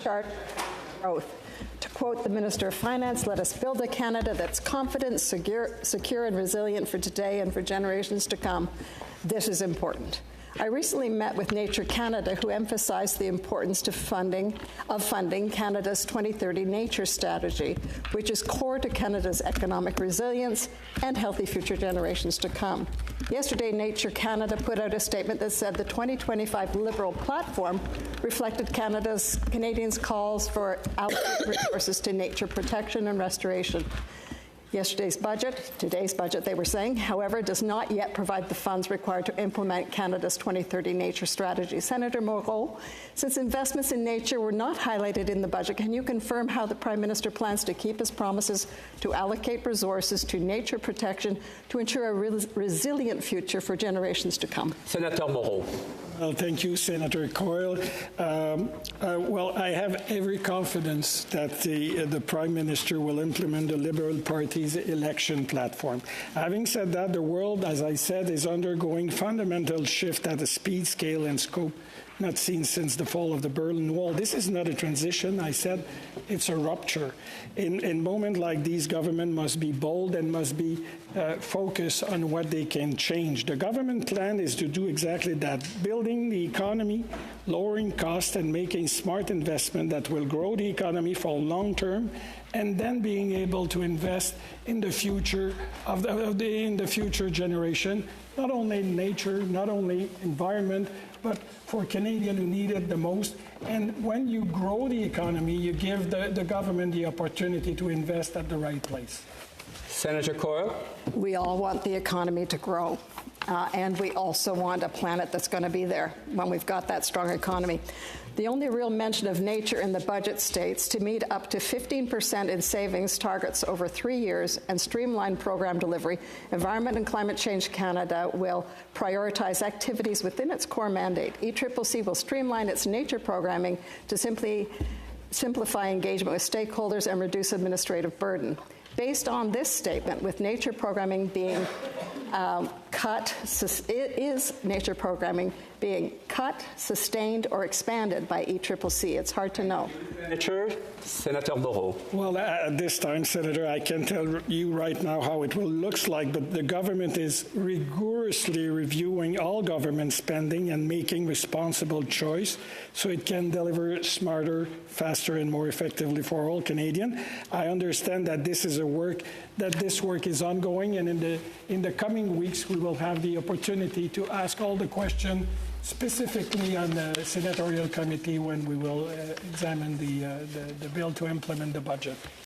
chart growth. To quote the Minister of Finance, let us build a Canada that's confident, secure, and resilient for today and for generations to come. This is important. I recently met with Nature Canada, who emphasized the importance of funding Canada's 2030 nature strategy, which is core to Canada's economic resilience and healthy future generations to come. Yesterday, Nature Canada put out a statement that said the 2025 Liberal platform reflected Canadians' calls for allocating resources to nature protection and restoration. Today's budget, they were saying, however, does not yet provide the funds required to implement Canada's 2030 nature strategy. Senator Moreau, since investments in nature were not highlighted in the budget, can you confirm how the Prime Minister plans to keep his promises to allocate resources to nature protection to ensure a resilient future for generations to come? Senator Moreau. Well, thank you, Senator Coyle. Well, I have every confidence that the Prime Minister will implement the Liberal Party's election platform. Having said that, the world, as I said, is undergoing fundamental shift at a speed, scale, and scope not seen since the fall of the Berlin Wall. This is not a transition. I said it's a rupture. In moments like these, government must be bold and must be focused on what they can change. The government plan is to do exactly that, building the economy, lowering costs, and making smart investment that will grow the economy for long term, and then being able to invest in the future in the future generation, not only in nature, not only environment, but for Canadians who need it the most. And when you grow the economy, you give the government the opportunity to invest at the right place. Senator Coyle. We all want the economy to grow, and we also want a planet that's going to be there when we've got that strong economy. The only real mention of nature in the budget states to meet up to 15% in savings targets over 3 years and streamline program delivery, Environment and Climate Change Canada will prioritize activities within its core mandate. ECCC will streamline its nature programming to simplify engagement with stakeholders and reduce administrative burden. Based on this statement, with nature programming being nature programming being cut, sustained, or expanded by ECCC? It's hard to know. Senator Moreau. Well, at this time, Senator, I can tell you right now how it will look like, but the government is rigorously reviewing all government spending and making responsible choice so it can deliver smarter, faster, and more effectively for all Canadians. I understand that this work is ongoing, and in the coming weeks, we will have the opportunity to ask all the questions specifically on the senatorial committee when we will examine the bill to implement the budget.